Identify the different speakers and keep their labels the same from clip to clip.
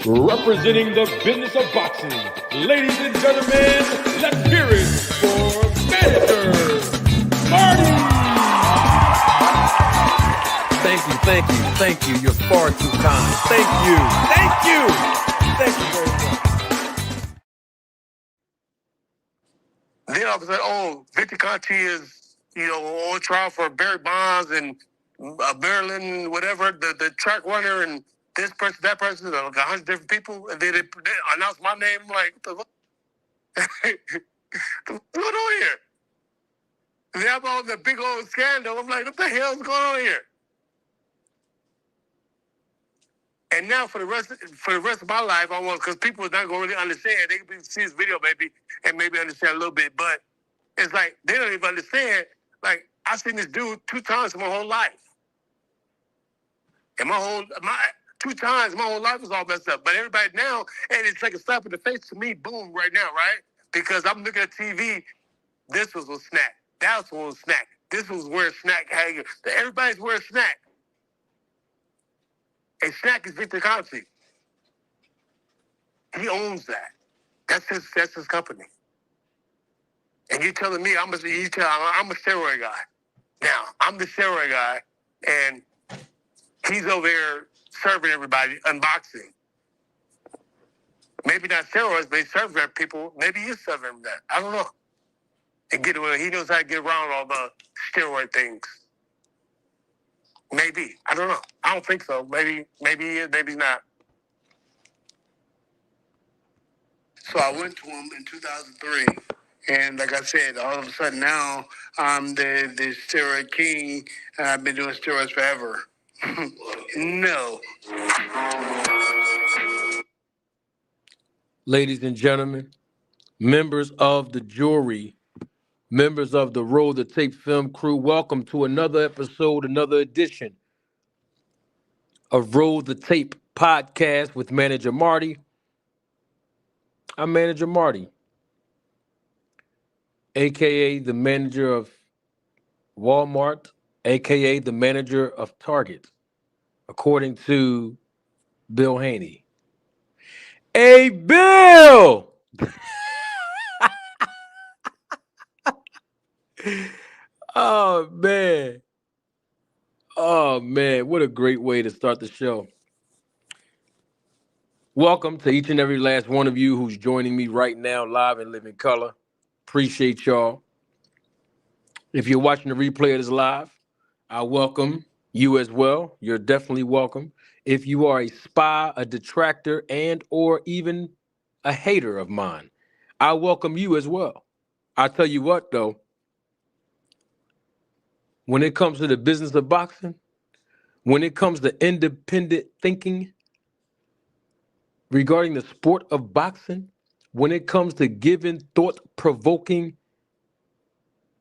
Speaker 1: Representing the business of boxing, ladies and gentlemen, let's hear it for Manager Marty.
Speaker 2: Thank you. You're far too kind. Thank you very much. Then all of a sudden, Victor Conti is, on trial for Barry Bonds and Maryland, whatever, the track runner, and this person, that person, like 100 different people, and then they announced my name. I'm like, what what's going on here? And then I'm on the big old scandal. I'm like, what the hell is going on here? And now for the rest of my life, I want, because people are not going to really understand. They can see this video maybe and maybe understand a little bit, but it's like they don't even understand. Like, I've seen this dude 2 times in my whole life. And two times, my whole life was all messed up. But everybody now, and it's like a slap in the face to me, boom, right now, right? Because I'm looking at TV, this was a snack. That was a snack. This was where snack had. Everybody's wearing snack. And snack is Victor Conti. He owns that. That's his company. And you're telling me I'm a steroid guy. Now, I'm the steroid guy, and he's over there serving everybody, unboxing. Maybe not steroids, but he's serving people. Maybe he's serving them that. I don't know. And he knows how to get around all the steroid things. Maybe. I don't know. I don't think so. Maybe he is, maybe he's not. So I went to him in 2003. And like I said, all of a sudden now I'm the steroid king. And I've been doing steroids forever. No. Ladies and gentlemen, members of the jury, members of the Roll the Tape film crew, welcome to another episode, another edition of Roll the Tape podcast with Manager Marty. I'm Manager Marty, a.k.a. the manager of Walmart, a.k.a. the manager of Target, according to Bill Haney. Hey, Bill! Oh, man. What a great way to start the show. Welcome to each and every last one of you who's joining me right now live in living color. Appreciate y'all. If you're watching the replay of this live, I welcome you as well. You're definitely welcome. If you are a spy, a detractor, and or even a hater of mine, I welcome you as well. I tell you what, though, when it comes to the business of boxing, when it comes to independent thinking regarding the sport of boxing, when it comes to giving thought-provoking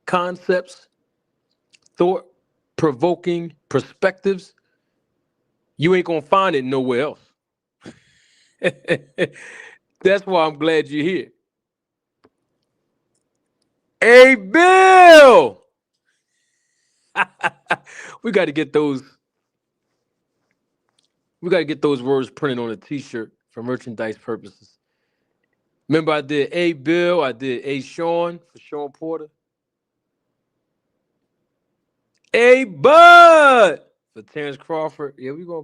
Speaker 2: concepts, thought-provoking perspectives, you ain't gonna find it nowhere else. That's why I'm glad you're here. Hey, Bill! We got to get those words printed on a t-shirt for merchandise purposes. Remember, I did A Bill, I did A Sean for Sean Porter. A Bud for Terrence Crawford. Yeah, we're gonna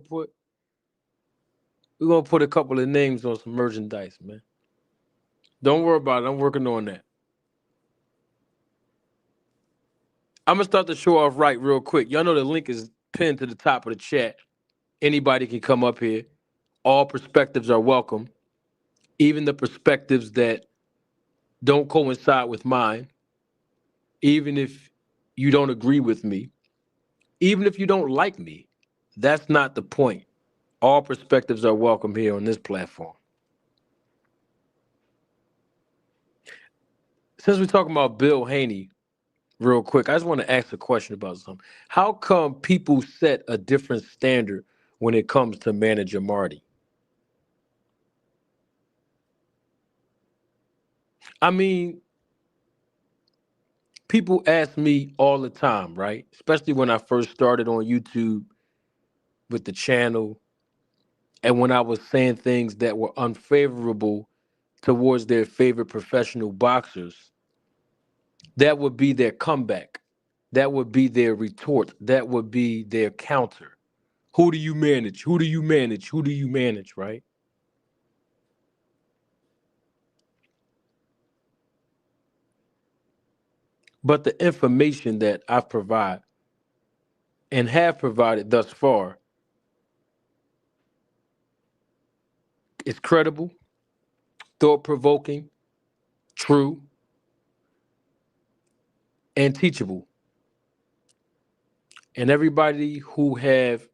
Speaker 2: put a couple of names on some merchandise, man. Don't worry about it. I'm working on that. I'm gonna start the show off right real quick. Y'all know the link is pinned to the top of the chat. Anybody can come up here. All perspectives are welcome. Even the perspectives that don't coincide with mine. Even if you don't agree with me. Even if you don't like me. That's not the point. All perspectives are welcome here on this platform. Since we're talking about Bill Haney, real quick, I just want to ask a question about something. How come people set a different standard when it comes to Manager Marty? I mean, people ask me all the time, right? Especially when I first started on YouTube with the channel And when I was saying things that were unfavorable towards their favorite professional boxers, that would be their comeback. That would be their retort. That would be their counter. Who do you manage? Who do you manage? Who do you manage, right? But the information that I provide and have provided thus far is credible, thought provoking, true, and teachable. And everybody who have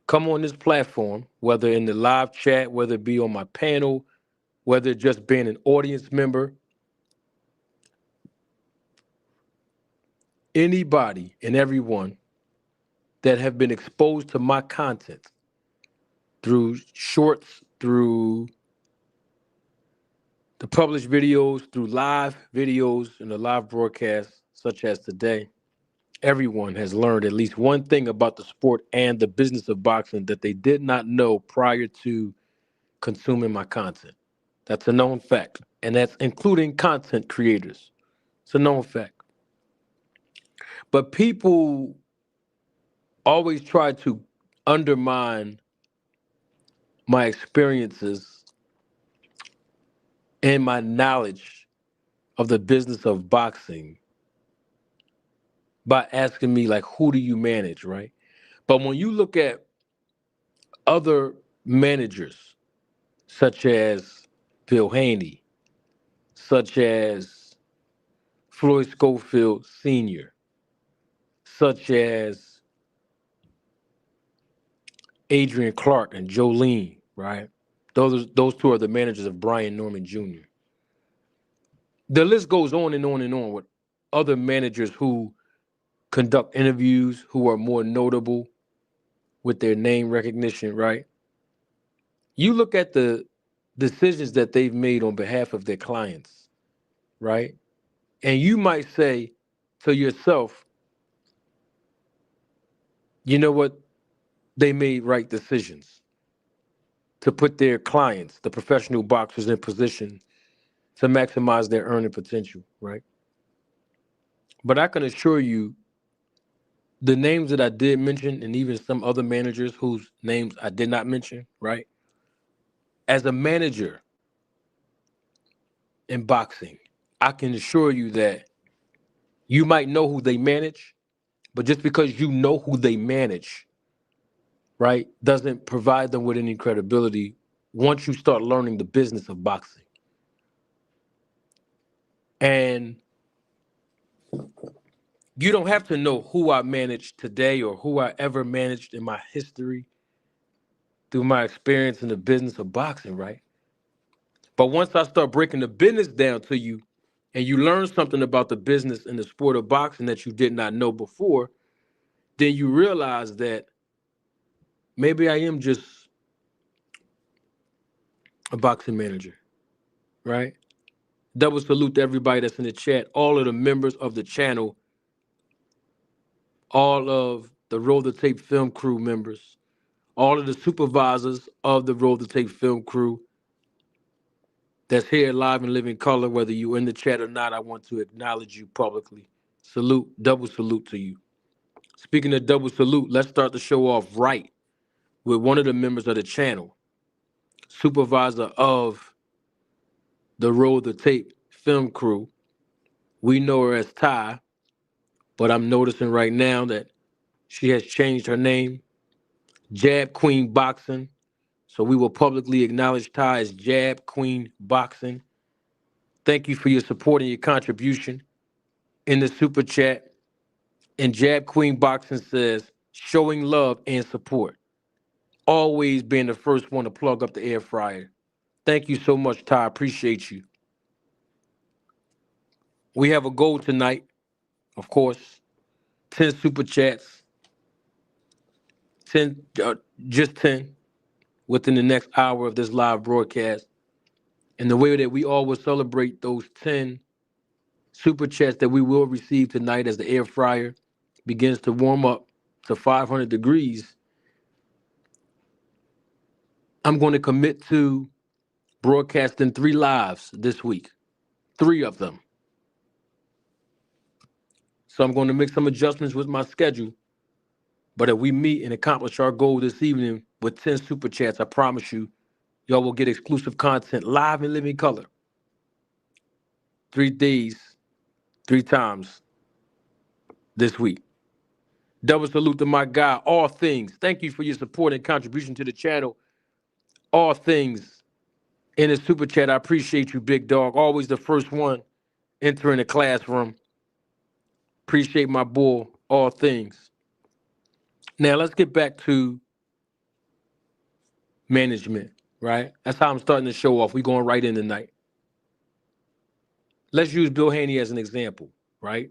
Speaker 2: come on this platform, whether in the live chat, whether it be on my panel, whether just being an audience member, anybody and everyone that have been exposed to my content through shorts, through the published videos, through live videos and the live broadcasts, such as today, everyone has learned at least one thing about the sport and the business of boxing that they did not know prior to consuming my content. That's a known fact. And that's including content creators. It's a known fact. But people always try to undermine my experiences and my knowledge of the business of boxing by asking me, like, who do you manage, right? But when you look at other managers, such as Bill Haney, such as Floyd Schofield Sr., such as Adrian Clark and Jolene, right? Those two are the managers of Brian Norman Jr. The list goes on and on and on with other managers who conduct interviews, who are more notable with their name recognition, right? You look at the decisions that they've made on behalf of their clients, right? And you might say to yourself, you know what? They made right decisions to put their clients, the professional boxers, in position to maximize their earning potential, right? But I can assure you, the names that I did mention, and even some other managers whose names I did not mention, right? As a manager in boxing, I can assure you that you might know who they manage, but just because you know who they manage, right, doesn't provide them with any credibility once you start learning the business of boxing. And you don't have to know who I managed today or who I ever managed in my history through my experience in the business of boxing, right? But once I start breaking the business down to you and you learn something about the business and the sport of boxing that you did not know before, then you realize that maybe I am just a boxing manager, right? Double salute to everybody that's in the chat, all of the members of the channel, all of the Roll the Tape film crew members, all of the supervisors of the Roll the Tape film crew that's here live and living color, whether you're in the chat or not. I want to acknowledge you publicly. Salute, double salute to you. Speaking of double salute, let's start the show off right with one of the members of the channel, supervisor of the Roll the Tape film crew. We know her as Ty, but I'm noticing right now that she has changed her name, Jab Queen Boxing. So we will publicly acknowledge Ty as Jab Queen Boxing. Thank you for your support and your contribution in the super chat. And Jab Queen Boxing says, showing love and support. Always being the first one to plug up the air fryer. Thank you so much, Ty. Appreciate you. We have a goal tonight, of course. 10 super chats. 10, just 10 within the next hour of this live broadcast. And the way that we always celebrate those 10 super chats that we will receive tonight as the air fryer begins to warm up to 500 degrees I'm going to commit to broadcasting 3 lives this week, 3 of them. So I'm going to make some adjustments with my schedule. But if we meet and accomplish our goal this evening with 10 super chats, I promise you, y'all will get exclusive content live in living color. 3 days, 3 times this week. Double salute to my guy, All Things. Thank you for your support and contribution to the channel. All Things in the super chat. I appreciate you, big dog. Always the first one entering the classroom. Appreciate my boy, All Things. Now let's get back to management, right? That's how I'm starting to show off. We're going right in tonight. Let's use Bill Haney as an example, right?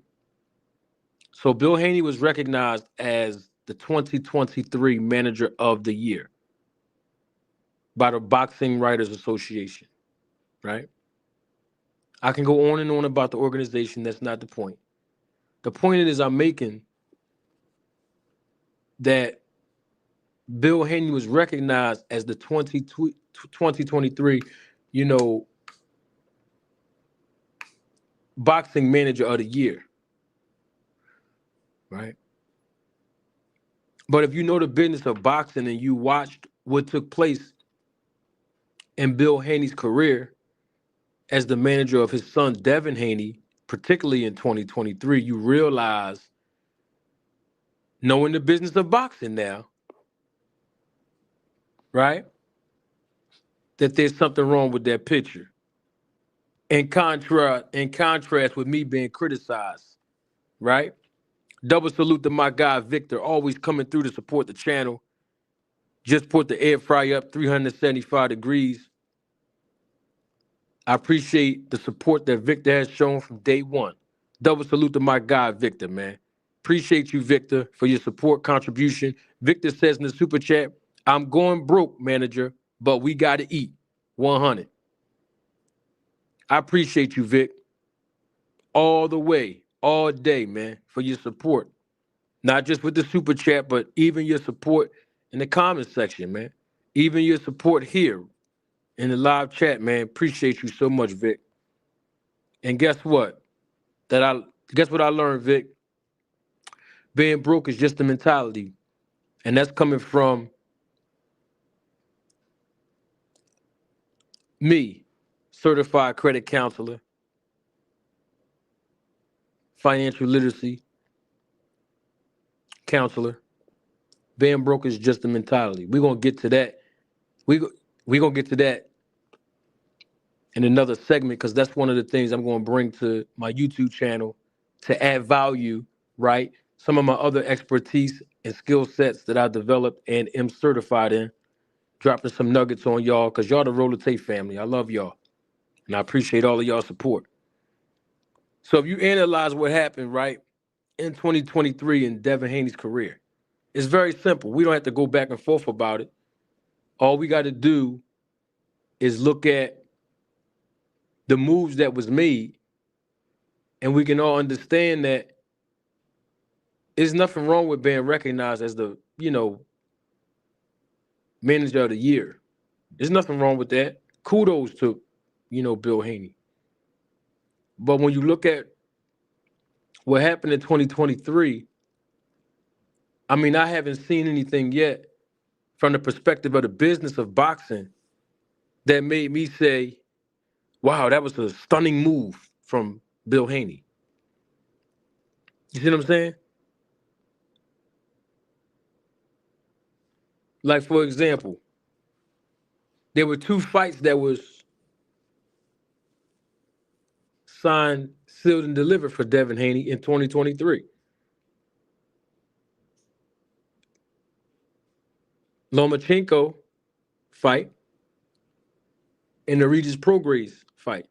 Speaker 2: So Bill Haney was recognized as the 2023 Manager of the Year by the Boxing Writers Association, right? I can go on and on about the organization. That's not the point. The point is I'm making that Bill Haney was recognized as the 2023, Boxing Manager of the Year, right? But if you know the business of boxing and you watched what took place in Bill Haney's career as the manager of his son, Devin Haney, particularly in 2023, you realize, knowing the business of boxing now, right, that there's something wrong with that picture. In contrast with me being criticized, right? Double salute to my guy, Victor, always coming through to support the channel. Just put the air fryer up 375 degrees. I appreciate the support that Victor has shown from day one. Double salute to my guy, Victor, man. Appreciate you, Victor, for your support contribution. Victor says in the super chat, I'm going broke, manager, but we got to eat. 100. I appreciate you, Vic, all the way, all day, man, for your support. Not just with the super chat, but even your support in the comment section, man. Even your support here in the live chat, man. Appreciate you so much, Vic. And guess what? Guess what I learned, Vic? Being broke is just a mentality. And that's coming from me, certified credit counselor, financial literacy counselor. Being broke is just a mentality. We're going to get to that. We're going to get to that in another segment because that's one of the things I'm going to bring to my YouTube channel to add value, right? Some of my other expertise and skill sets that I developed and am certified in. Dropping some nuggets on y'all because y'all the Roller Tape family. I love y'all. And I appreciate all of y'all support. So if you analyze what happened, right, in 2023 in Devin Haney's career, it's very simple. We don't have to go back and forth about it. All we got to do is look at the moves that was made, and we can all understand that there's nothing wrong with being recognized as the, manager of the year. There's nothing wrong with that. Kudos to, Bill Haney. But when you look at what happened in 2023, I mean, I haven't seen anything yet from the perspective of the business of boxing that made me say, wow, that was a stunning move from Bill Haney. You see what I'm saying? Like, for example, there were 2 fights that was signed, sealed, and delivered for Devin Haney in 2023. Lomachenko fight and the Regis Prograis fight,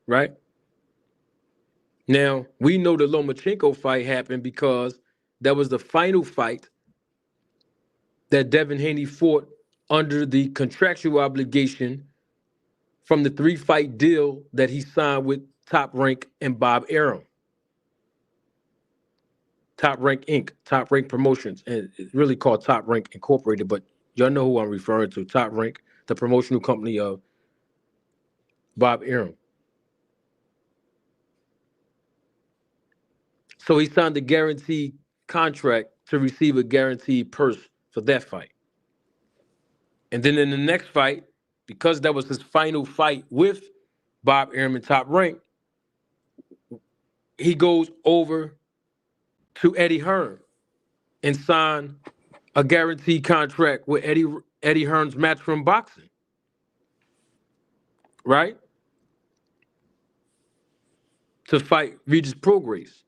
Speaker 2: right? Now, we know the Lomachenko fight happened because that was the final fight that Devin Haney fought under the contractual obligation from the 3-fight deal that he signed with Top Rank and Bob Arum. Top Rank Inc., Top Rank Promotions, and it's really called Top Rank Incorporated, but y'all know who I'm referring to, Top Rank. the promotional company of Bob Arum. So he signed a guaranteed contract to receive a guaranteed purse for that fight. And then in the next fight, because that was his final fight with Bob Arum in Top Rank, he goes over to Eddie Hearn and signed a guaranteed contract with Eddie Hearn's Matchroom Boxing, right? To fight Regis Prograis.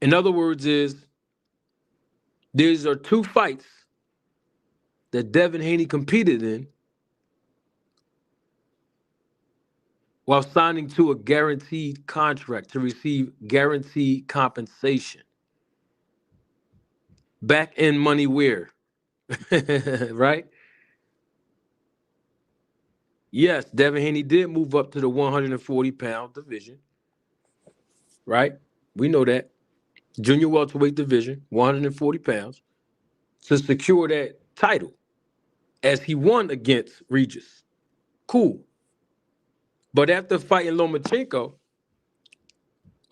Speaker 2: In other words, these are two fights that Devin Haney competed in while signing to a guaranteed contract to receive guaranteed compensation. Back in money where? Right? Yes, Devin Haney did move up to the 140-pound division, right? We know that. Junior welterweight division, 140 pounds, to secure that title as he won against Regis. Cool. But after fighting Lomachenko,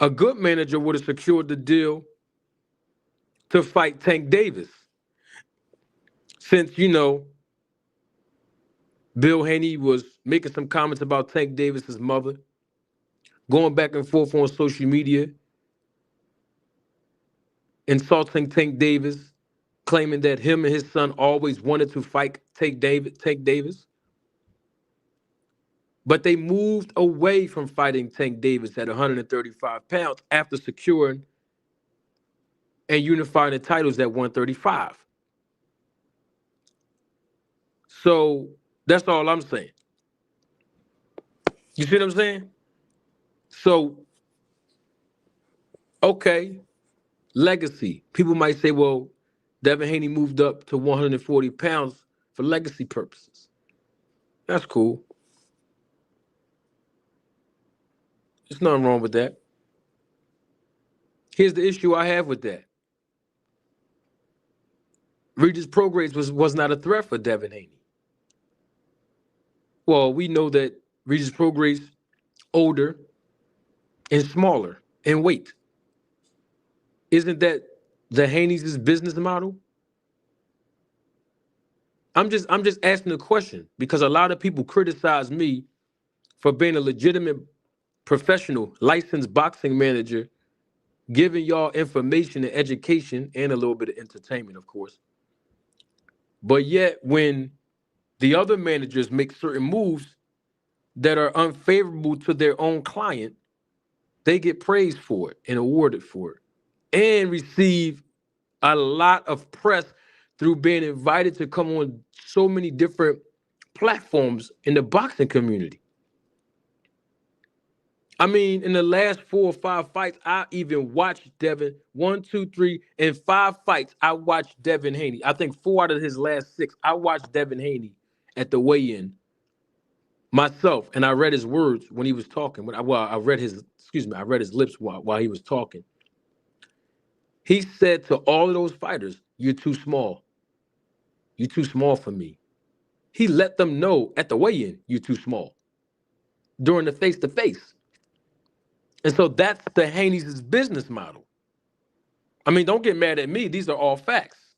Speaker 2: a good manager would have secured the deal to fight Tank Davis. Since, Bill Haney was making some comments about Tank Davis's mother, going back and forth on social media, insulting Tank Davis, claiming that him and his son always wanted to fight Tank Davis. But they moved away from fighting Tank Davis at 135 pounds after securing and unifying the titles at 135. So that's all I'm saying. You see what I'm saying? So, okay, legacy. People might say, well, Devin Haney moved up to 140 pounds for legacy purposes. That's cool. There's nothing wrong with that. Here's the issue I have with that. Regis Prograis was not a threat for Devin Haney. Well, we know that Regis Prograis older and smaller in weight. Isn't that the Haney's business model? I'm just asking the question because a lot of people criticize me for being a legitimate professional licensed boxing manager, giving y'all information and education and a little bit of entertainment, of course. But yet when the other managers make certain moves that are unfavorable to their own client, they get praised for it and awarded for it and receive a lot of press through being invited to come on so many different platforms in the boxing community. I mean, in the last 4 or 5 fights, I even watched Devin, 1, 2, 3, and 5 fights, I watched Devin Haney. I think 4 out of his last 6, I watched Devin Haney at the weigh-in myself, and I read his words when he was talking. I read his lips while he was talking. He said to all of those fighters, "You're too small. You're too small for me." He let them know at the weigh-in, "You're too small." During the face-to-face. And so that's the Haney's business model. I mean, don't get mad at me. These are all facts.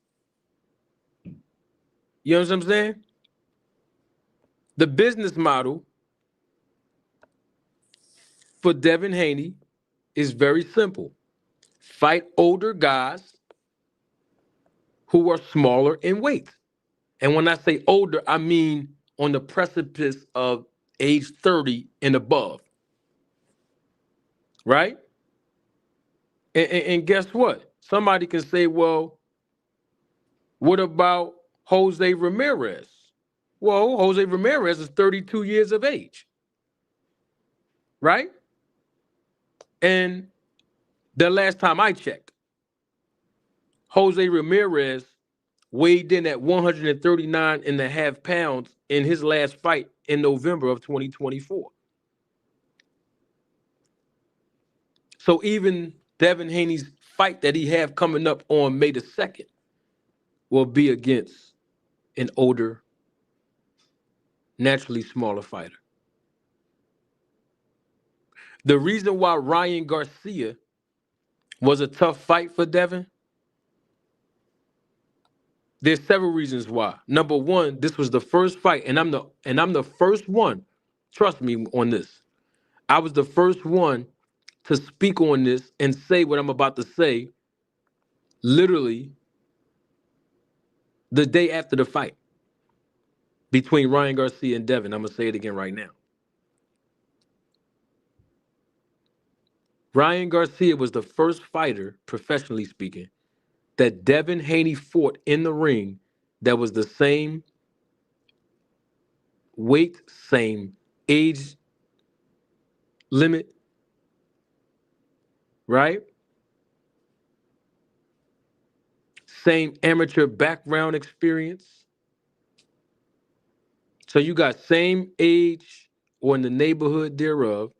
Speaker 2: You know what I'm saying? The business model for Devin Haney is very simple. Fight older guys who are smaller in weight. And when I say older, I mean on the precipice of age 30 and above. Right? And guess what? Somebody can say, well, what about Jose Ramirez? Well, Jose Ramirez is 32 years of age. Right? And the last time I checked, Jose Ramirez weighed in at 139 and a half pounds in his last fight in November of 2024. So even Devin Haney's fight that he have coming up on May the 2nd will be against an older naturally smaller fighter. The reason why Ryan Garcia was a tough fight for Devin, there's several reasons why. Number one, this was the first fight, and I'm the first one, trust me on this. I was the first one to speak on this and say what I'm about to say literally the day after the fight between Ryan Garcia and Devin. I'm going to say it again right now. Ryan Garcia was the first fighter, professionally speaking, that Devin Haney fought in the ring that was the same weight, same age limit, right? Same amateur background experience. So you got same age or in the neighborhood thereof,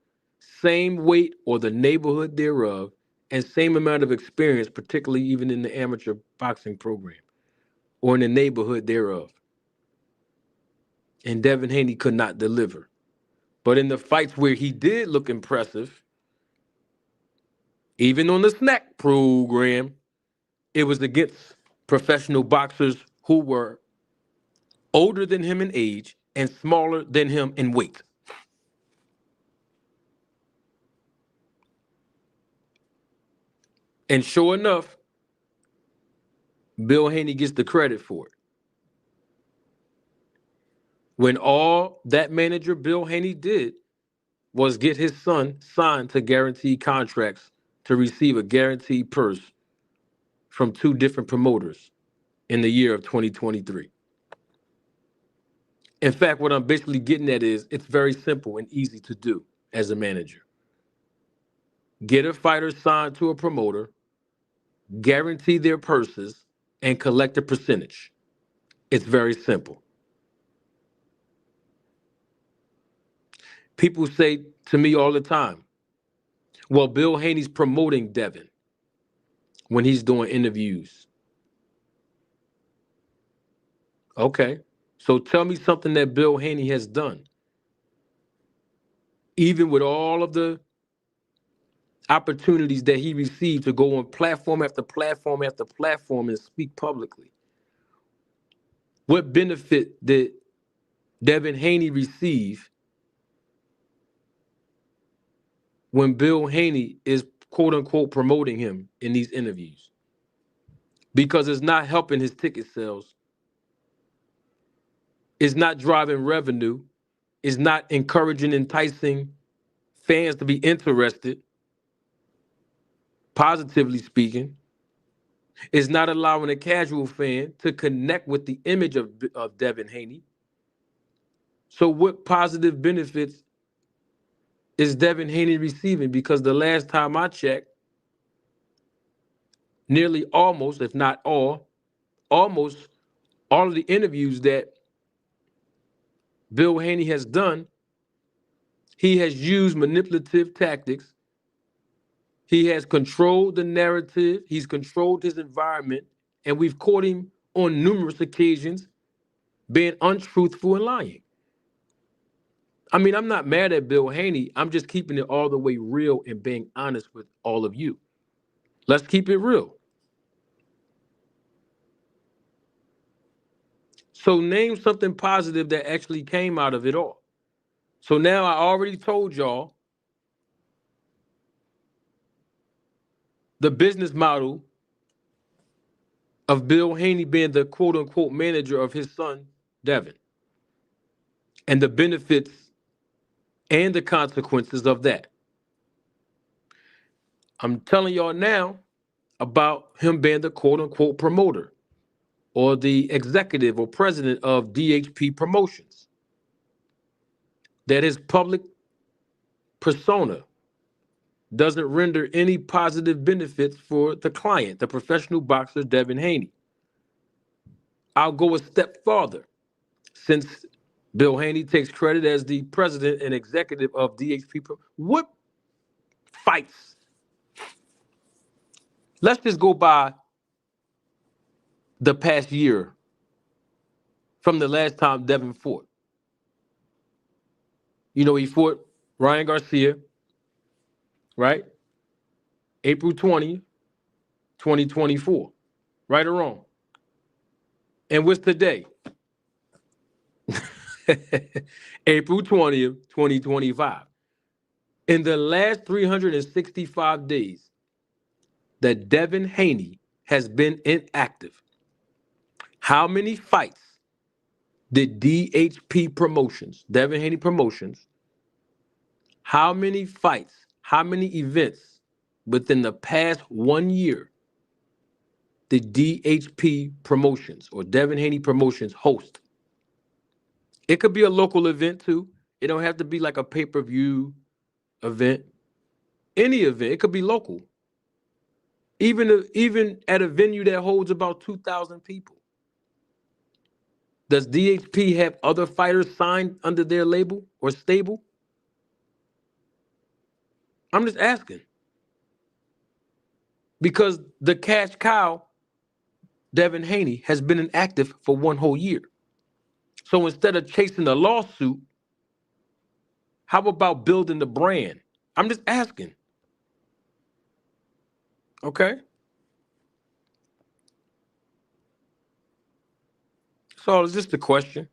Speaker 2: same weight or the neighborhood thereof, and same amount of experience, particularly even in the amateur boxing program or in the neighborhood thereof. And Devin Haney could not deliver. But in the fights where he did look impressive, even on the snack program, it was against professional boxers who were older than him in age and smaller than him in weight. And sure enough, Bill Haney gets the credit for it. When all that manager Bill Haney did was get his son signed to guaranteed contracts to receive a guaranteed purse from two different promoters in the year of 2023. In fact, what I'm basically getting at is it's very simple and easy to do as a manager. Get a fighter signed to a promoter, guarantee their purses, and collect a percentage. It's very simple. People say to me all the time, well, Bill Haney's promoting Devin when he's doing interviews. Okay, so tell me something that Bill Haney has done. Even with all of the opportunities that he received to go on platform after platform after platform and speak publicly. What benefit did Devin Haney receive when Bill Haney is quote unquote promoting him in these interviews? Because it's not helping his ticket sales. It's not driving revenue. It's not encouraging, enticing fans to be interested, positively speaking. It's not allowing a casual fan to connect with the image of Devin Haney. So what positive benefits is Devin Haney receiving? Because the last time I checked, nearly almost, if not almost all of the interviews that Bill Haney has done, he has used manipulative tactics. He has controlled the narrative. He's controlled his environment. And we've caught him on numerous occasions being untruthful and lying. I mean, I'm not mad at Bill Haney. I'm just keeping it all the way real and being honest with all of you. Let's keep it real. So name something positive that actually came out of it all. So now I already told y'all the business model of Bill Haney being the quote unquote manager of his son, Devin, and the benefits and the consequences of that. I'm telling y'all now about him being the quote unquote promoter or the executive or president of DHP Promotions. That his public persona doesn't render any positive benefits for the client, the professional boxer Devin Haney. I'll go a step farther. Since Bill Haney takes credit as the president and executive of DHP, what fights? Let's just go by the past year from the last time Devin fought. You know, he fought Ryan Garcia, right? April 20th, 2024. Right or wrong? And what's today? April 20th, 2025. In the last 365 days that Devin Haney has been inactive, how many fights did DHP Promotions, Devin Haney Promotions, how many fights, how many events within the past 1 year did DHP Promotions or Devin Haney Promotions host? It could be a local event too. It don't have to be like a pay-per-view event. Any event, it could be local. Even at a venue that holds about 2,000 people. Does DHP have other fighters signed under their label or stable? I'm just asking. Because the cash cow, Devin Haney, has been inactive for 1 whole year. So instead of chasing the lawsuit, how about building the brand? I'm just asking. Okay? So it's just a question.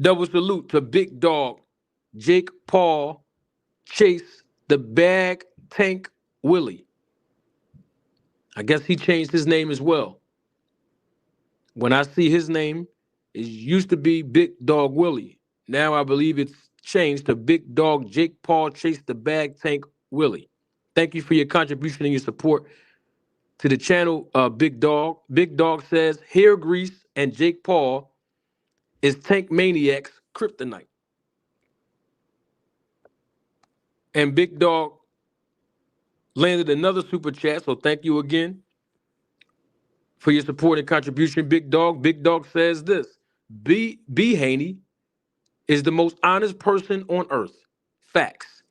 Speaker 2: Double salute to Big Dog, Jake Paul, Chase, the Bag Tank Willie. I guess he changed his name as well. When I see his name, it used to be Big Dog Willie. Now I believe it's changed to Big Dog Jake Paul Chase the Bag Tank Willie. Thank you for your contribution and your support to the channel, Big Dog. Big Dog says, Hair Grease and Jake Paul is Tank Maniac's kryptonite. And Big Dog landed another super chat, so thank you again for your support and contribution, Big Dog. Big Dog says this, B Haney is the most honest person on earth. Facts.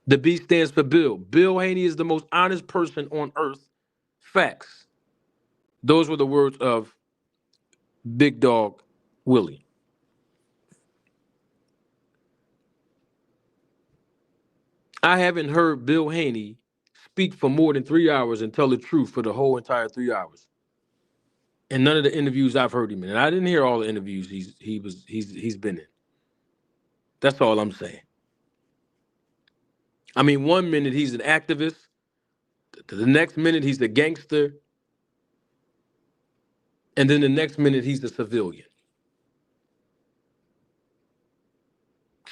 Speaker 2: The B stands for Bill. Bill Haney is the most honest person on earth. Facts. Those were the words of Big Dog Willie. I haven't heard Bill Haney speak for more than 3 hours and tell the truth for the whole entire 3 hours. And none of the interviews I've heard him in. And I didn't hear all the interviews he's been in. That's all I'm saying. I mean, 1 minute he's an activist, the next minute he's a gangster, and then the next minute he's a civilian.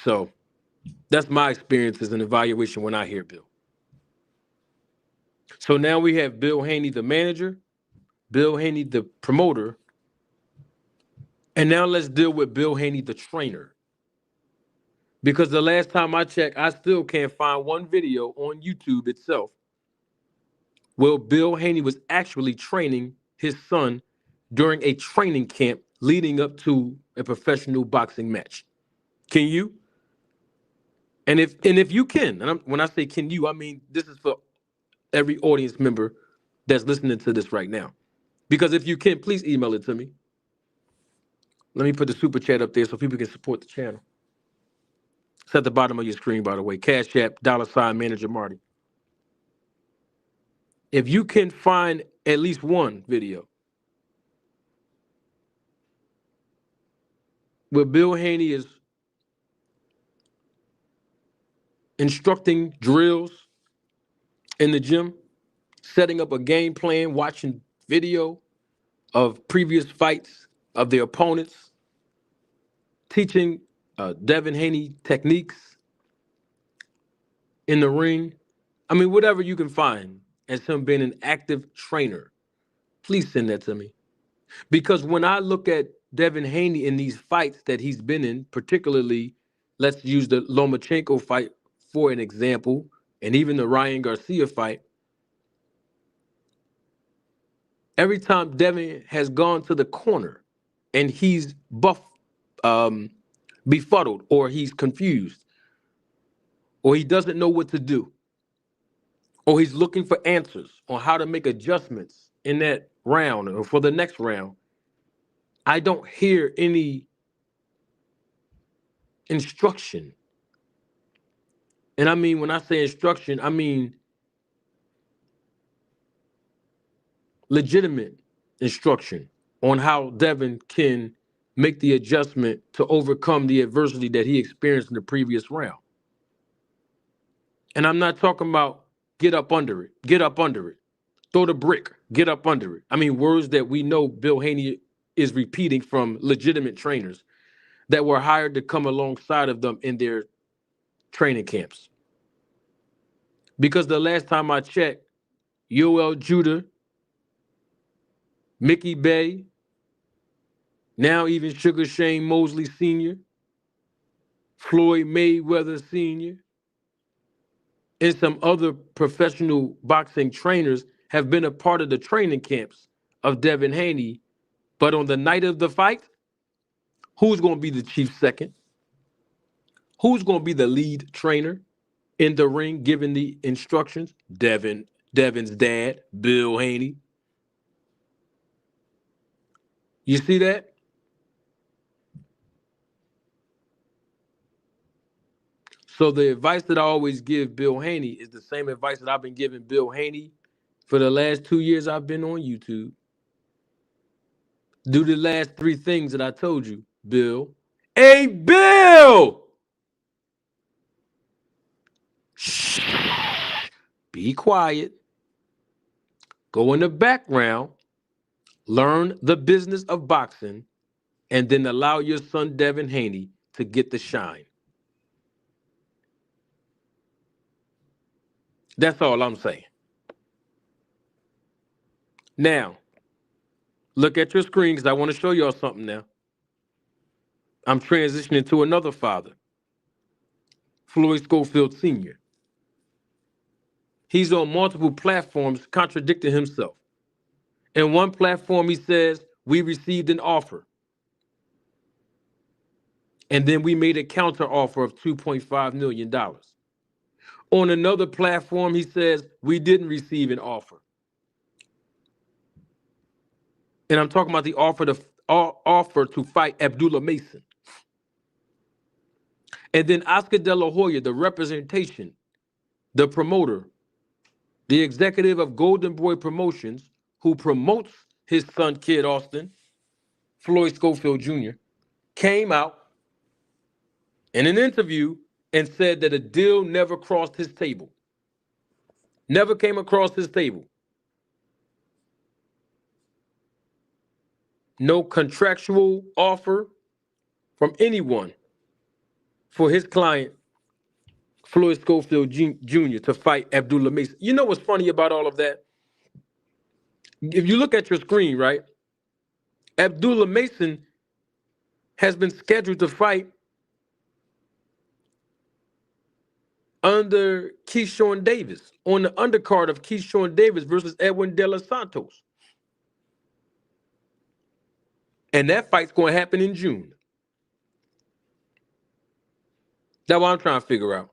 Speaker 2: So that's my experience as an evaluation when I hear Bill. So now we have Bill Haney, the manager, Bill Haney, the promoter, and now let's deal with Bill Haney, the trainer. Because the last time I checked, I still can't find one video on YouTube itself where Bill Haney was actually training his son during a training camp leading up to a professional boxing match. Can you? And if you can, and when I say can you, I mean this is for every audience member that's listening to this right now. Because if you can, please email it to me. Let me put the super chat up there so people can support the channel. It's at the bottom of your screen, by the way. Cash App, $ Manager Marty. If you can find at least one video where Bill Haney is instructing drills in the gym, setting up a game plan, watching video of previous fights of their opponents, teaching Devin Haney techniques in the ring. I mean, whatever you can find as him being an active trainer, please send that to me. Because when I look at Devin Haney in these fights that he's been in, particularly, let's use the Lomachenko fight for an example, and even the Ryan Garcia fight, every time Devin has gone to the corner and he's befuddled, or he's confused, or he doesn't know what to do, or he's looking for answers on how to make adjustments in that round or for the next round, I don't hear any instruction. And I mean, when I say instruction, I mean legitimate instruction on how Devin can make the adjustment to overcome the adversity that he experienced in the previous round. And I'm not talking about get up under it, get up under it, throw the brick, get up under it. I mean, words that we know Bill Haney is repeating from legitimate trainers that were hired to come alongside of them in their training camps. Because the last time I checked, Yoel Judah, Mickey Bay, now even Sugar Shane Mosley Sr., Floyd Mayweather Sr., and some other professional boxing trainers have been a part of the training camps of Devin Haney. But on the night of the fight, who's going to be the chief second? Who's going to be the lead trainer in the ring giving the instructions? Devin's dad, Bill Haney. You see that? So the advice that I always give Bill Haney is the same advice that I've been giving Bill Haney for the last 2 years I've been on YouTube. Do the last 3 things that I told you, Bill. Hey, Bill! Shh. Be quiet. Go in the background. Learn the business of boxing. And then allow your son, Devin Haney, to get the shine. That's all I'm saying. Now, look at your screen because I want to show y'all something now. I'm transitioning to another father, Floyd Schofield Sr. He's on multiple platforms contradicting himself. In one platform, he says, we received an offer. And then we made a counter offer of $2.5 million. On another platform, he says, we didn't receive an offer. And I'm talking about the offer to fight Abdullah Mason. And then Oscar De La Hoya, the representation, the promoter, the executive of Golden Boy Promotions, who promotes his son, Kid Austin, Floyd Schofield Jr., came out in an interview and said that a deal never crossed his table. Never came across his table. No contractual offer from anyone for his client, Floyd Schofield Jr., to fight Abdullah Mason. You know what's funny about all of that? If you look at your screen, right, Abdullah Mason has been scheduled to fight under Keyshawn Davis on the undercard of Keyshawn Davis versus Edwin De Los Santos. And that fight's going to happen in June. That's what I'm trying to figure out.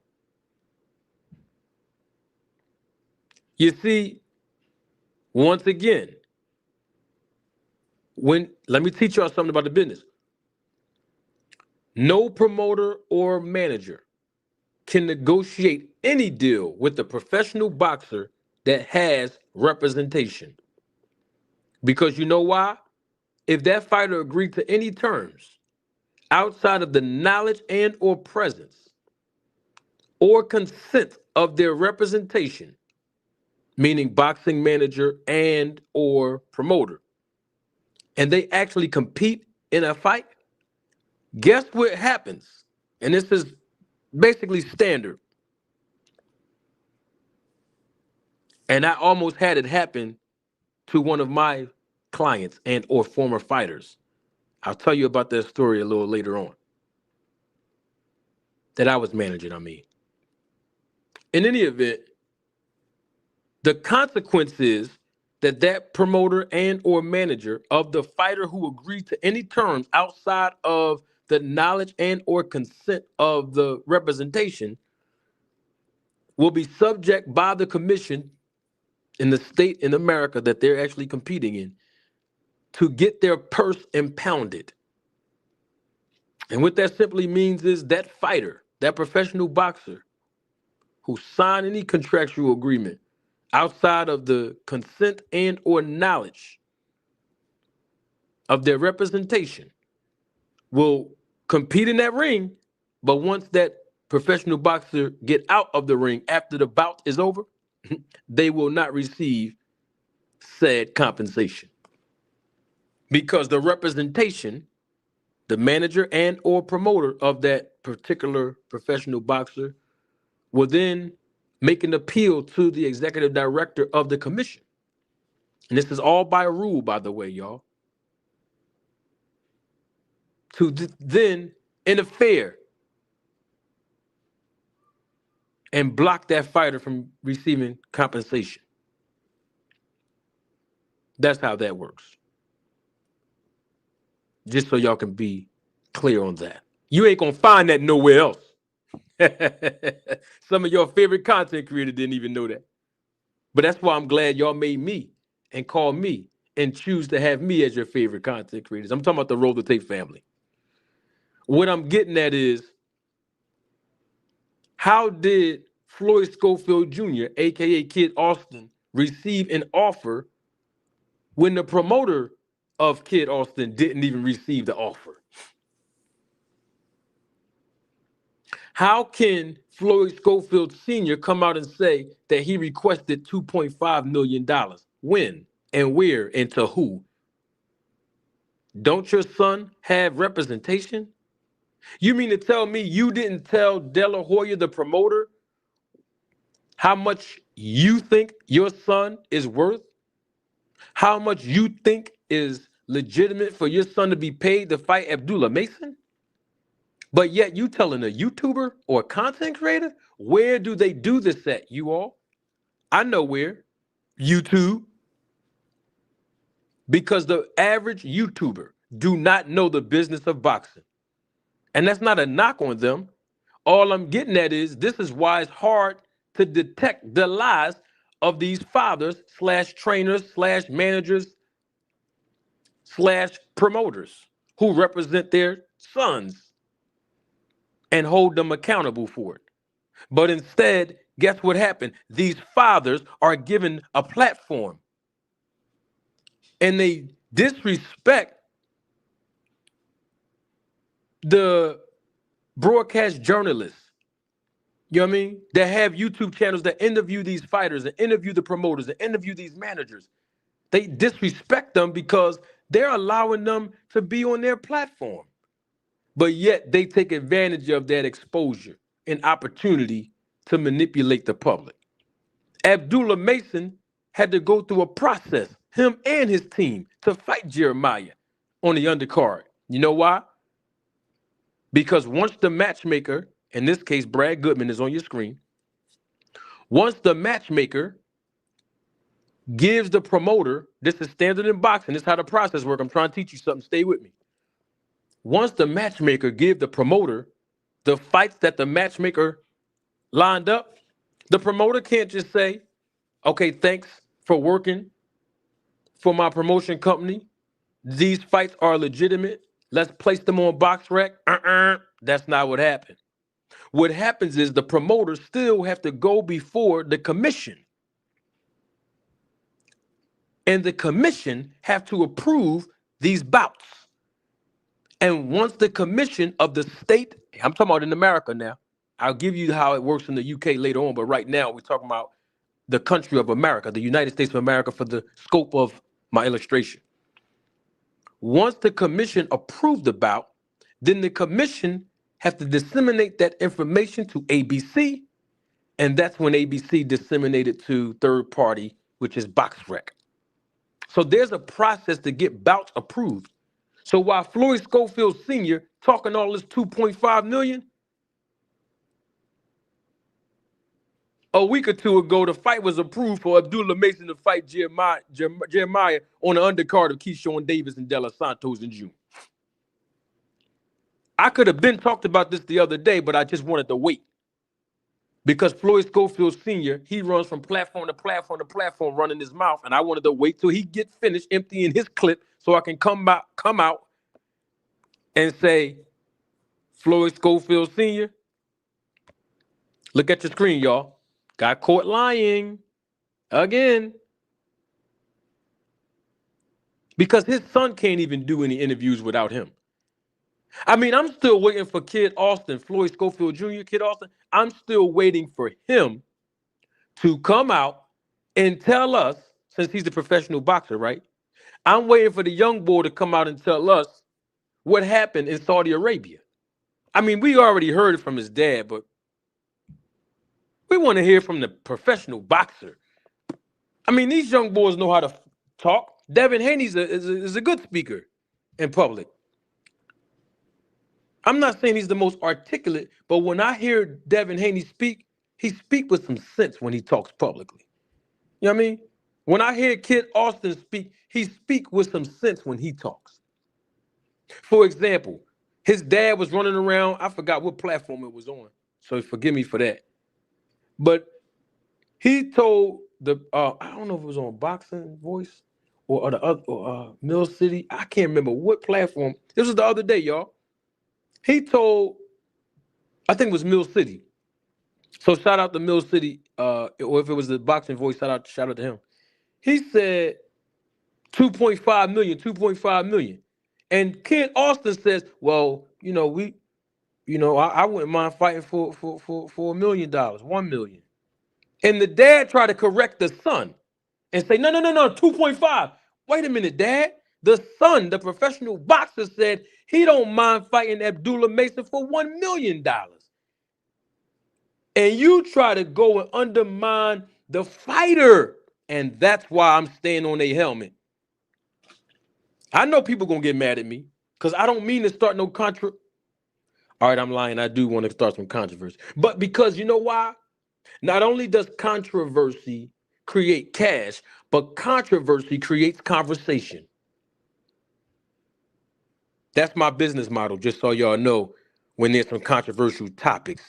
Speaker 2: You see, once again, let me teach y'all something about the business. No promoter or manager can negotiate any deal with a professional boxer that has representation. Because you know why? If that fighter agreed to any terms outside of the knowledge and or presence or consent of their representation, meaning boxing manager and or promoter, and they actually compete in a fight, guess what happens? And this is basically standard. And I almost had it happen to one of my clients and or former fighters. I'll tell you about that story a little later on. That I was managing, I mean. In any event, the consequence is that promoter and or manager of the fighter who agreed to any terms outside of the knowledge and or consent of the representation will be subject by the commission in the state in America that they're actually competing in to get their purse impounded. And what that simply means is that fighter, that professional boxer who signed any contractual agreement outside of the consent and or knowledge of their representation will compete in that ring, but once that professional boxer get out of the ring after the bout is over, they will not receive said compensation because the representation, the manager and or promoter of that particular professional boxer will then make an appeal to the executive director of the commission. And this is all by a rule, by the way, y'all, to then interfere and block that fighter from receiving compensation. That's how that works. Just so y'all can be clear on that. You ain't gonna find that nowhere else. Some of your favorite content creators didn't even know that. But that's why I'm glad y'all made me and call me and choose to have me as your favorite content creators. I'm talking about the Roll the Tape family. What I'm getting at is, how did Floyd Schofield Jr., aka Kid Austin, receive an offer when the promoter of Kid Austin didn't even receive the offer? How can Floyd Schofield Sr. come out and say that he requested $2.5 million? When and where and to who? Don't your son have representation? You mean to tell me you didn't tell De La Hoya, the promoter, how much you think your son is worth? How much you think is legitimate for your son to be paid to fight Abdullah Mason? But yet you telling a YouTuber or a content creator, where do they do this at, you all? I know where. YouTube. Because the average YouTuber do not know the business of boxing. And that's not a knock on them. All I'm getting at is this is why it's hard to detect the lies of these fathers slash trainers slash managers slash promoters who represent their sons and hold them accountable for it. But instead, guess what happened? These fathers are given a platform and they disrespect the broadcast journalists, you know what I mean, that have YouTube channels that interview these fighters and interview the promoters and interview these managers. They disrespect them because they're allowing them to be on their platform. But yet they take advantage of that exposure and opportunity to manipulate the public. Abdullah Mason had to go through a process, him and his team, to fight Jeremiah on the undercard. You know why? Because once the matchmaker, in this case, Brad Goodman is on your screen. Once the matchmaker gives the promoter, this is standard in boxing, this is how the process works. I'm trying to teach you something. Stay with me. Once the matchmaker gives the promoter the fights that the matchmaker lined up, the promoter can't just say, okay, thanks for working for my promotion company. These fights are legitimate. Let's place them on BoxRec. That's not what happened. What happens is the promoters still have to go before the commission. And the commission have to approve these bouts. And once the commission of the state, I'm talking about in America now, I'll give you how it works in the UK later on, but right now we're talking about the country of America, the United States of America, for the scope of my illustration. Once the commission approved the bout, then the commission has to disseminate that information to ABC, and that's when ABC disseminated to third party, which is BoxRec. So there's a process to get bouts approved. So while Floyd Schofield Sr. talking all this 2.5 million, a week or two ago, the fight was approved for Abdullah Mason to fight Jeremiah on the undercard of Keyshawn Davis and De Los Santos in June. I could have been talked about this the other day, but I just wanted to wait. Because Floyd Schofield Sr., he runs from platform to platform to platform running his mouth, and I wanted to wait till he gets finished emptying his clip so I can come out and say, Floyd Schofield Sr., look at your screen, y'all. Got caught lying again. Because his son can't even do any interviews without him. I mean, I'm still waiting for Kid Austin, Floyd Schofield Jr., Kid Austin. I'm still waiting for him to come out and tell us, since he's a professional boxer, right? I'm waiting for the young boy to come out and tell us what happened in Saudi Arabia. I mean, we already heard it from his dad, but we want to hear from the professional boxer. I mean, these young boys know how to talk. Devin Haney is a good speaker in public. I'm not saying he's the most articulate, but when I hear Devin Haney speak, he speaks with some sense when he talks publicly. You know what I mean? When I hear Kid Austin speak, he speaks with some sense when he talks. For example, his dad was running around. I forgot what platform it was on, so forgive me for that. But he told I don't know if it was on Boxing Voice or the other Mill City. I can't remember what platform. This was the other day, y'all. He told, I think it was Mill City. So shout out to Mill City, or if it was the Boxing Voice, shout out to him. He said 2.5 million, 2.5 million. And Kid Austin says, well, I wouldn't mind fighting for $1 million, 1 million. And the dad tried to correct the son and say, no, 2.5. Wait a minute, Dad. The son, the professional boxer, said he don't mind fighting Abdullah Mason for $1 million. And you try to go and undermine the fighter. And that's why I'm staying on a helmet. I know people going to get mad at me because I don't mean to start no controversy. All right, I'm lying. I do want to start some controversy. But because you know why? Not only does controversy create cash, but controversy creates conversation. That's my business model, just so y'all know when there's some controversial topics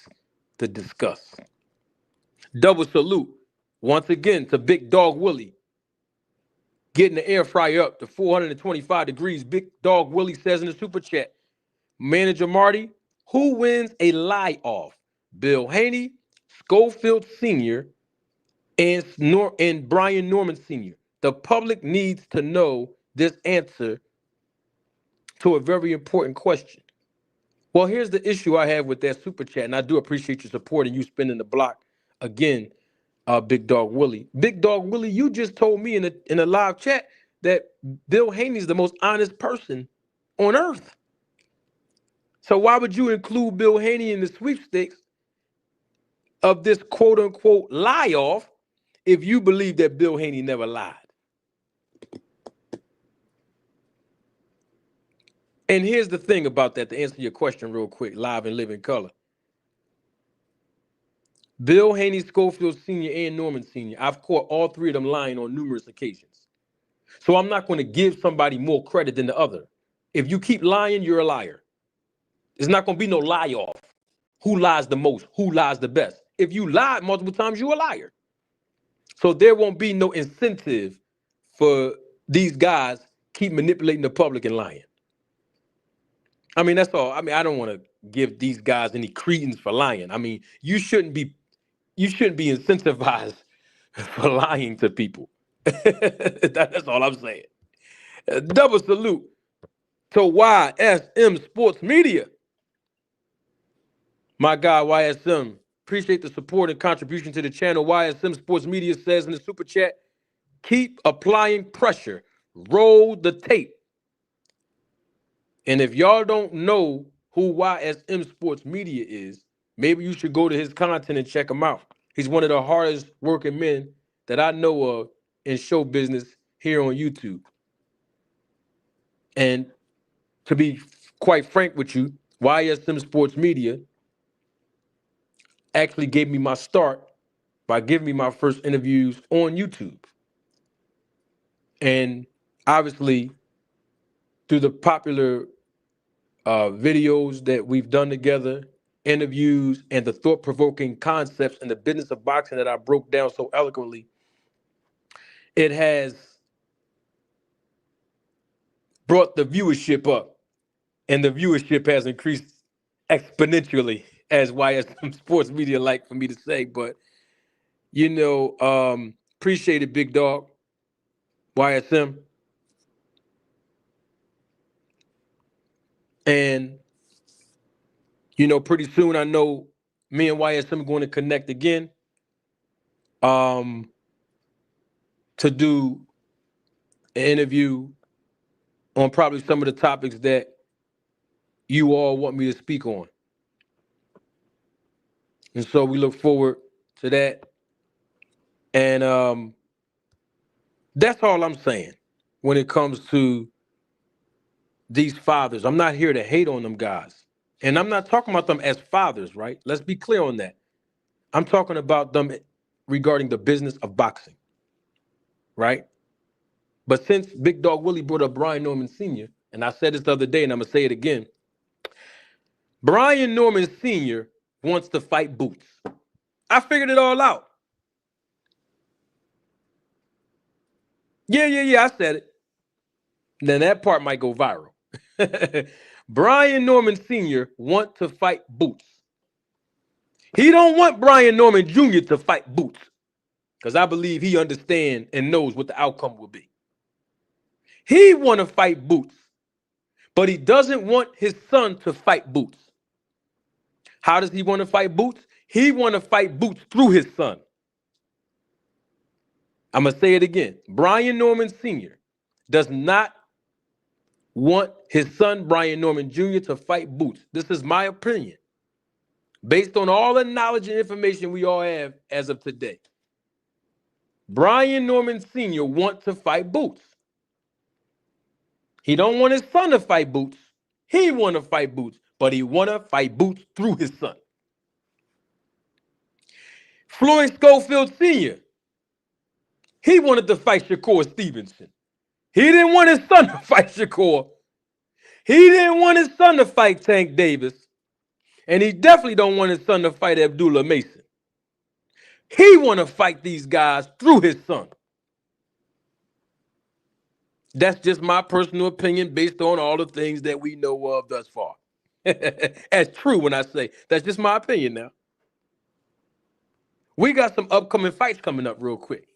Speaker 2: to discuss. Double salute once again to Big Dog Willie. Getting the air fryer up to 425 degrees. Big Dog Willie says in the super chat, Manager Marty, who wins a lie-off? Bill Haney, Schofield Sr., and Brian Norman Sr. The public needs to know this answer to a very important question. Well, here's the issue I have with that super chat, and I do appreciate your support and you spinning the block again, Big Dog Willie. Big Dog Willie, you just told me in a live chat that Bill Haney is the most honest person on earth. So why would you include Bill Haney in the sweepstakes of this quote unquote lie off if you believe that Bill Haney never lied? And here's the thing about that, to answer your question real quick, live and live in color. Bill Haney, Schofield Sr., and Norman Sr., I've caught all three of them lying on numerous occasions. So I'm not going to give somebody more credit than the other. If you keep lying, you're a liar. There's not going to be no lie off. Who lies the most? Who lies the best? If you lied multiple times, you're a liar. So there won't be no incentive for these guys keep manipulating the public and lying. I mean, that's all. I mean, I don't want to give these guys any credence for lying. I mean, you shouldn't be incentivized for lying to people. That's all I'm saying. Double salute to YSM Sports Media. My guy, YSM, appreciate the support and contribution to the channel. YSM Sports Media says in the super chat, keep applying pressure. Roll the tape. And if y'all don't know who YSM Sports Media is, maybe you should go to his content and check him out. He's one of the hardest working men that I know of in show business here on YouTube. And to be quite frank with you, YSM Sports Media actually gave me my start by giving me my first interviews on YouTube. And obviously, through the popular videos that we've done together, interviews, and the thought-provoking concepts in the business of boxing that I broke down so eloquently, it has brought the viewership up, and the viewership has increased exponentially, as YSM Sports Media like for me to say. But appreciate it, big dog. YSM. And pretty soon I know me and YSM are going to connect again. To do an interview on probably some of the topics that you all want me to speak on. And so we look forward to that. And that's all I'm saying when it comes to these fathers. I'm not here to hate on them guys. And I'm not talking about them as fathers, right? Let's be clear on that. I'm talking about them regarding the business of boxing, right? But since Big Dog Willie brought up Brian Norman Sr., and I said this the other day, and I'm going to say it again, Brian Norman Sr. wants to fight Boots. I figured it all out. Yeah, I said it. Then that part might go viral. Brian Norman Sr. wants to fight Boots. He don't want Brian Norman Jr. to fight Boots because I believe he understands and knows what the outcome will be. He want to fight Boots, but he doesn't want his son to fight Boots. How does he want to fight Boots? He want to fight Boots through his son. I'm going to say it again. Brian Norman Sr. does not want his son, Brian Norman Jr., to fight Boots. This is my opinion, based on all the knowledge and information we all have as of today. Brian Norman Sr. wants to fight Boots. He don't want his son to fight Boots. He want to fight Boots, but he want to fight Boots through his son. Floyd Schofield Sr., he wanted to fight Shakur Stevenson. He didn't want his son to fight Shakur. He didn't want his son to fight Tank Davis. And he definitely don't want his son to fight Abdullah Mason. He want to fight these guys through his son. That's just my personal opinion based on all the things that we know of thus far. That's true when I say that's just my opinion now. We got some upcoming fights coming up real quick.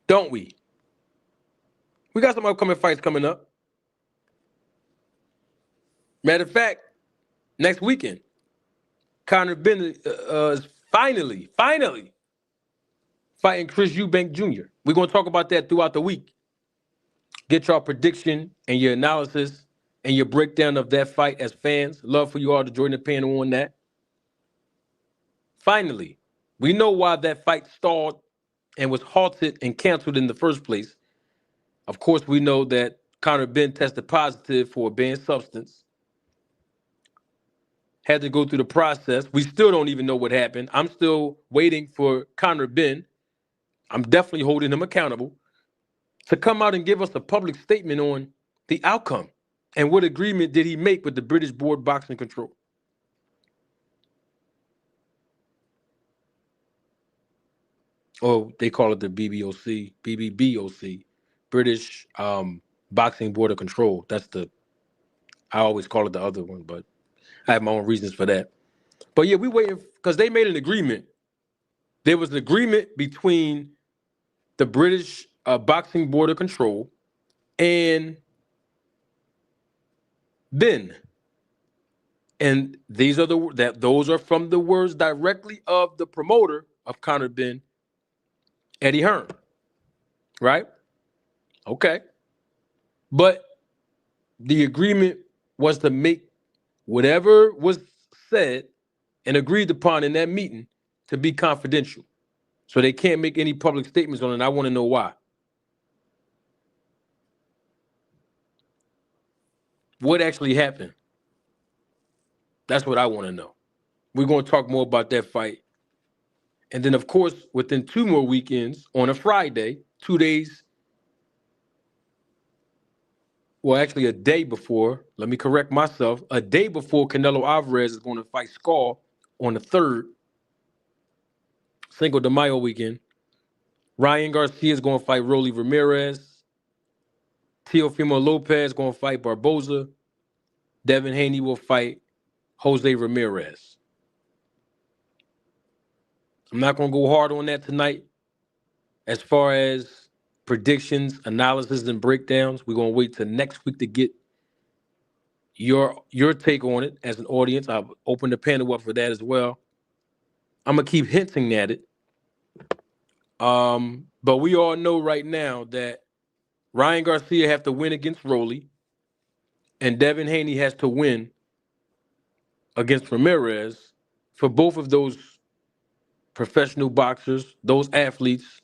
Speaker 2: Don't we? We got some upcoming fights coming up. Matter of fact, next weekend, Conor Benn is finally fighting Chris Eubank Jr. We're going to talk about that throughout the week. Get your prediction and your analysis and your breakdown of that fight as fans. Love for you all to join the panel on that. Finally, we know why that fight stalled and was halted and canceled in the first place. Of course, we know that Conor Benn tested positive for a banned substance. Had to go through the process. We still don't even know what happened. I'm still waiting for Conor Benn. I'm definitely holding him accountable to come out and give us a public statement on the outcome and what agreement did he make with the British Board Boxing Control. Or they call it the BBBOC, British Boxing Board of Control. I always call it the other one, but I have my own reasons for that. But yeah, we waiting because they made an agreement. There was an agreement between the British Boxing Board of Control and Benn. And those are from the words directly of the promoter of Conor Benn, Eddie Hearn. Right? Okay. But the agreement was to make whatever was said and agreed upon in that meeting to be confidential. So they can't make any public statements on it. I want to know why. What actually happened? That's what I want to know. We're going to talk more about that fight. And then, of course, within 2 more weekends, on a Friday, 2 days, well, actually a day before, let me correct myself, a day before Canelo Alvarez is going to fight Skull on the 3rd, Cinco de Mayo weekend, Ryan Garcia is going to fight Rolly Ramirez. Teofimo Lopez going to fight Barboza. Devin Haney will fight Jose Ramirez. I'm not going to go hard on that tonight. As far as predictions, analysis, and breakdowns, we're going to wait till next week to get your take on it as an audience. I've opened the panel up for that as well. I'm going to keep hinting at it. But we all know right now that Ryan Garcia have to win against Rolly, and Devin Haney has to win against Ramirez for both of those professional boxers, those athletes,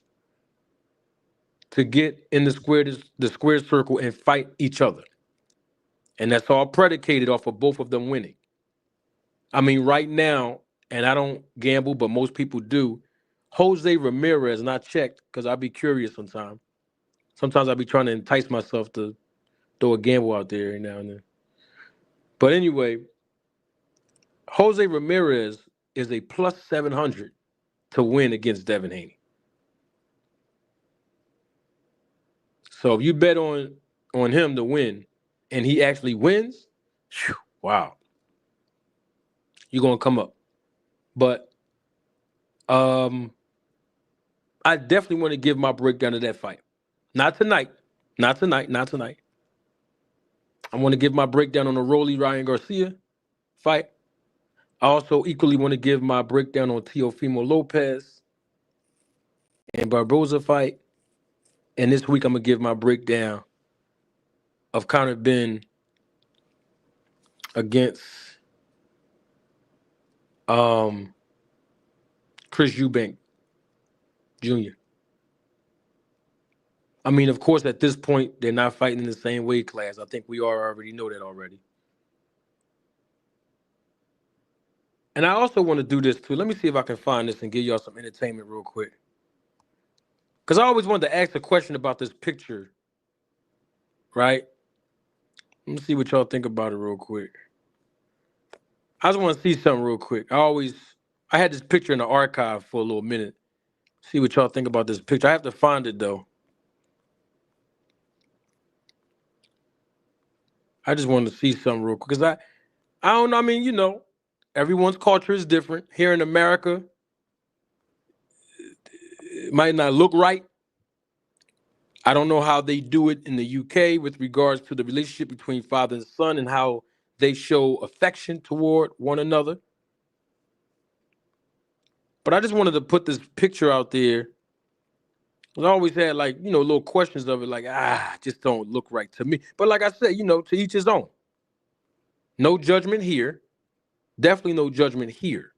Speaker 2: to get in the square circle and fight each other. And that's all predicated off of both of them winning. I mean, right now, and I don't gamble, but most people do, Jose Ramirez, and I checked because I'd be curious sometimes. Sometimes I'd be trying to entice myself to throw a gamble out there every now and then. But anyway, Jose Ramirez is a plus 700 to win against Devin Haney. So if you bet on him to win and he actually wins, whew, wow, you're going to come up. But I definitely want to give my breakdown of that fight. Not tonight. I want to give my breakdown on the Rolly Ryan Garcia fight. I also equally want to give my breakdown on Teofimo Lopez and Barboza fight. And this week I'm going to give my breakdown of Conor Benn against Chris Eubank Jr. I mean, of course, at this point, they're not fighting in the same weight class. I think we all already know that already. And I also want to do this, too. Let me see if I can find this and give y'all some entertainment real quick. Because I always wanted to ask a question about this picture, right? Let me see what y'all think about it real quick. I just want to see something real quick. I had this picture in the archive for a little minute. See what y'all think about this picture. I have to find it, though. I just wanted to see something real quick. Because I don't know. I mean, you know, everyone's culture is different. Here in America, it might not look right. I don't know how they do it in the UK with regards to the relationship between father and son and how they show affection toward one another. But I just wanted to put this picture out there. I always had, like, you know, little questions of it, like, just don't look right to me. But like I said, you know, to each his own. No judgment here. Definitely no judgment here.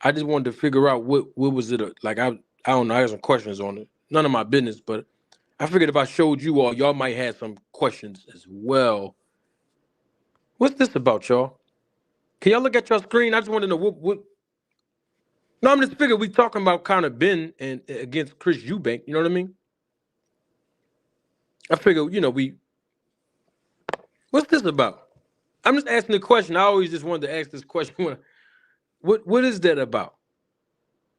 Speaker 2: I just wanted to figure out what was it like. I don't know. I have some questions on it. None of my business, but I figured if I showed you all, y'all might have some questions as well. What's this about, y'all? Can y'all look at your screen? I just want to know what. No, I'm just figuring we talking about Conor Benn and against Chris Eubank. You know what I mean? I figure, you know, what's this about? I'm just asking the question. I always just wanted to ask this question. What is that about?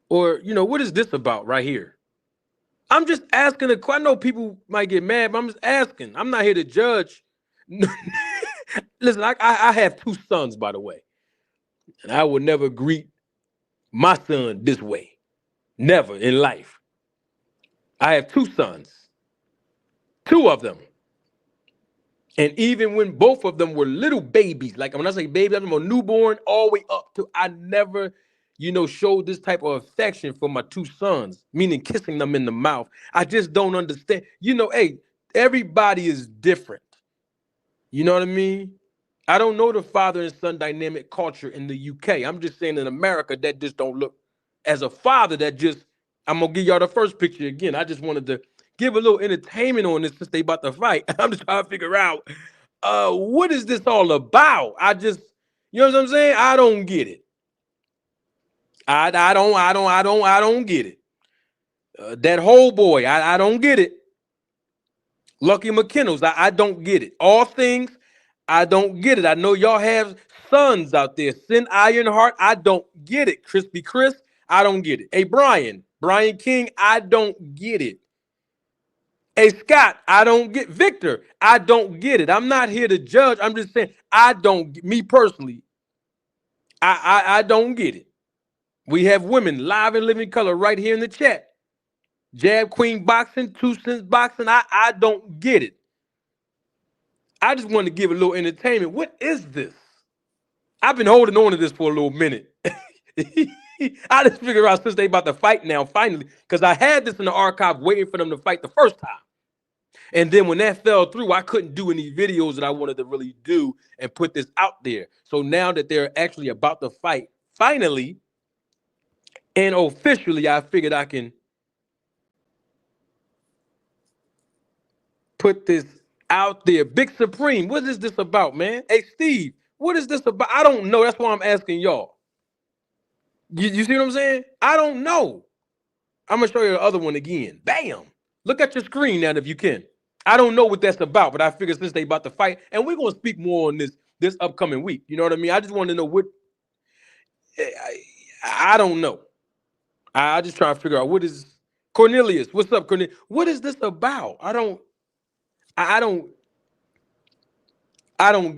Speaker 2: Or, you know, what is this about right here? I'm just asking a question. I know people might get mad, but I'm just asking. I'm not here to judge. Listen, I have two sons, by the way. And I would never greet my son this way. Never in life. I have two sons. Two of them. And even when both of them were little babies, like when I say baby, I'm a newborn all the way up to, I never, you know, showed this type of affection for my two sons, meaning kissing them in the mouth. I just don't understand. You know, hey, everybody is different. You know what I mean? I don't know the father and son dynamic culture in the UK. I'm just saying in America, that just don't look, as a father, that just, I'm going to give y'all the first picture again. I just wanted to give a little entertainment on this since they about to fight. I'm just trying to figure out, what is this all about? I just, you know what I'm saying? I don't get it. I don't get it. That whole boy, I don't get it. Lucky McKinnell's, I don't get it. All things, I don't get it. I know y'all have sons out there. Sin Ironheart, I don't get it. Crispy Chris, I don't get it. Hey, Brian King, I don't get it. Hey, Scott, I don't get Victor. I don't get it. I'm not here to judge. I'm just saying I don't. Me personally, I don't get it. We have women live and living color right here in the chat. Jab Queen boxing, 2 cents boxing. I don't get it. I just want to give a little entertainment. What is this? I've been holding on to this for a little minute. I just figured out since they about to fight now, finally, because I had this in the archive waiting for them to fight the first time. And then when that fell through, I couldn't do any videos that I wanted to really do and put this out there. So now that they're actually about to fight, finally and officially, I figured I can put this out there. Big Supreme, what is this about, man? Hey, Steve, what is this about? I don't know. That's why I'm asking y'all. You see what I'm saying? I don't know. I'm going to show you the other one again. Bam. Look at your screen now if you can. I don't know what that's about, but I figured since they about to fight, and we're going to speak more on this upcoming week. You know what I mean? I just want to know what, I don't know. I just try to figure out what is, Cornelius, what's up, Cornelius? What is this about? I don't,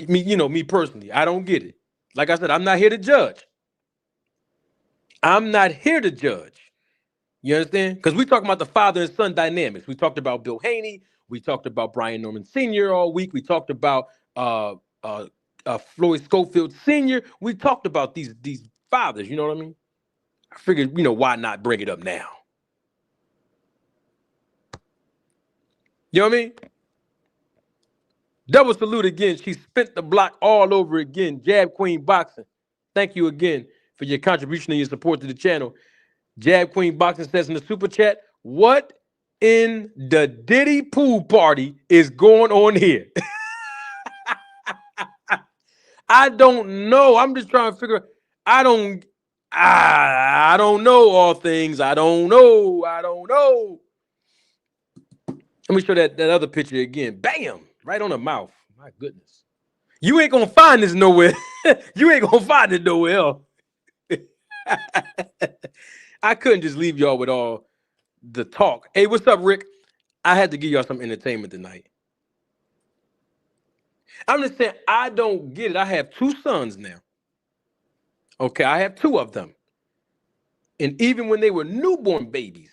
Speaker 2: me personally, I don't get it. Like I said, I'm not here to judge. I'm not here to judge. You understand? Because we talking about the father and son dynamics. We talked about Bill Haney. We talked about Brian Norman Sr. all week. We talked about Floyd Schofield Sr. We talked about these fathers. You know what I mean? I figured, why not bring it up now? You know what I mean? Double salute again. She spent the block all over again. Jab Queen Boxing. Thank you again for your contribution and your support to the channel. Jab Queen Boxing says in the super chat, what in the Diddy pool party is going on here? I don't know. I'm just trying to figure out. I don't know all things. I don't know. Let me show that other picture again. Bam! Right on the mouth. My goodness. You ain't gonna find this nowhere. You ain't gonna find it nowhere else. I couldn't just leave y'all with all the talk. Hey, what's up, Rick? I had to give y'all some entertainment tonight. I'm just saying, I don't get it. I have 2 sons now. Okay, I have 2 of them. And even when they were newborn babies,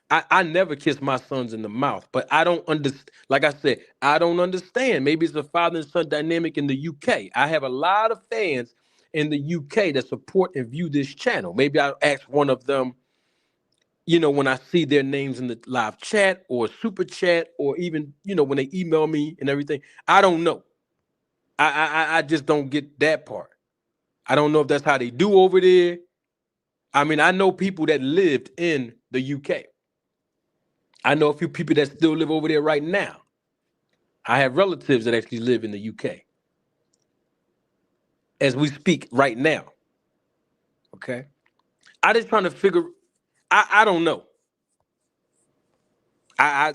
Speaker 2: I never kissed my sons in the mouth. But I don't understand. Like I said, I don't understand. Maybe it's the father and son dynamic in the UK. I have a lot of fans in the UK that support and view this channel. Maybe I'll ask one of them, when I see their names in the live chat or super chat, or even, when they email me and everything. I don't know. I just don't get that part. I don't know if that's how they do over there. I mean, I know people that lived in the UK. I know a few people that still live over there right now. I have relatives that actually live in the UK as we speak right now. Okay. I just trying to figure, I don't know. I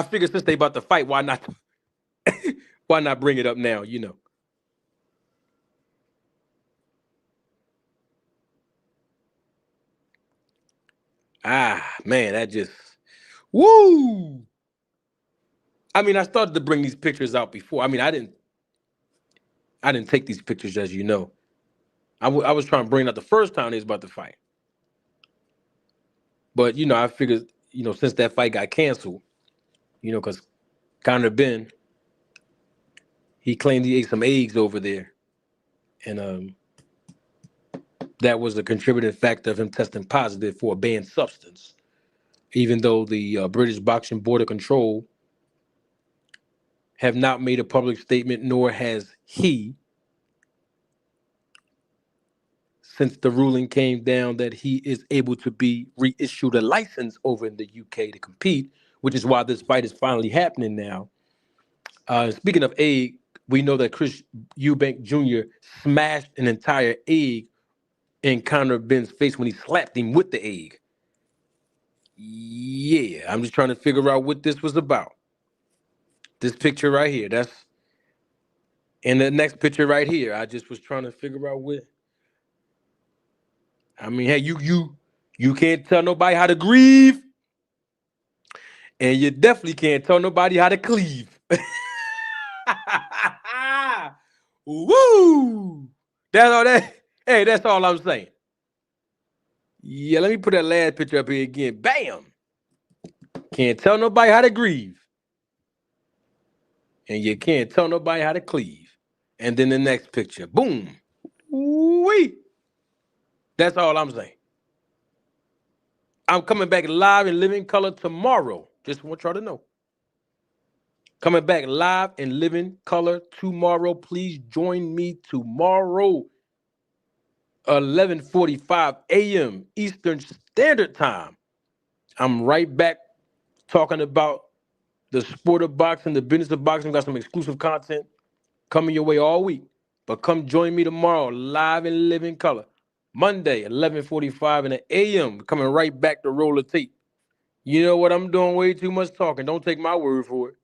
Speaker 2: figured since they about to fight, why not bring it up now, Man, that just, woo. I mean, I started to bring these pictures out before. I mean, I didn't take these pictures, as you know. I was trying to bring it out the first time they was about to fight. But, I figured, since that fight got canceled, because Benn, he claimed he ate some eggs over there. And that was a contributing factor of him testing positive for a banned substance, even though the British Boxing Board of Control have not made a public statement, nor has he, since the ruling came down that he is able to be reissued a license over in the UK to compete, which is why this fight is finally happening now. Speaking of egg, we know that Chris Eubank Jr. smashed an entire egg in Conor Benn's face when he slapped him with the egg. Yeah, I'm just trying to figure out what this was about. This picture right here, that's, and the next picture right here, I just was trying to figure out what. I mean, hey, you can't tell nobody how to grieve. And you definitely can't tell nobody how to cleave. Woo! That's all that. Hey, that's all I'm saying. Yeah, let me put that last picture up here again. Bam! Can't tell nobody how to grieve. And you can't tell nobody how to cleave. And then the next picture. Boom. Wee. That's all I'm saying. I'm coming back live in living color tomorrow. Just want y'all to know. Coming back live in living color tomorrow. Please join me tomorrow, 11:45 a.m. Eastern Standard Time. I'm right back talking about the sport of boxing, the business of boxing. Got some exclusive content coming your way all week. But come join me tomorrow, live in living color. Monday, 11:45 in the a.m. Coming right back to roll the tape. You know what? I'm doing way too much talking. Don't take my word for it.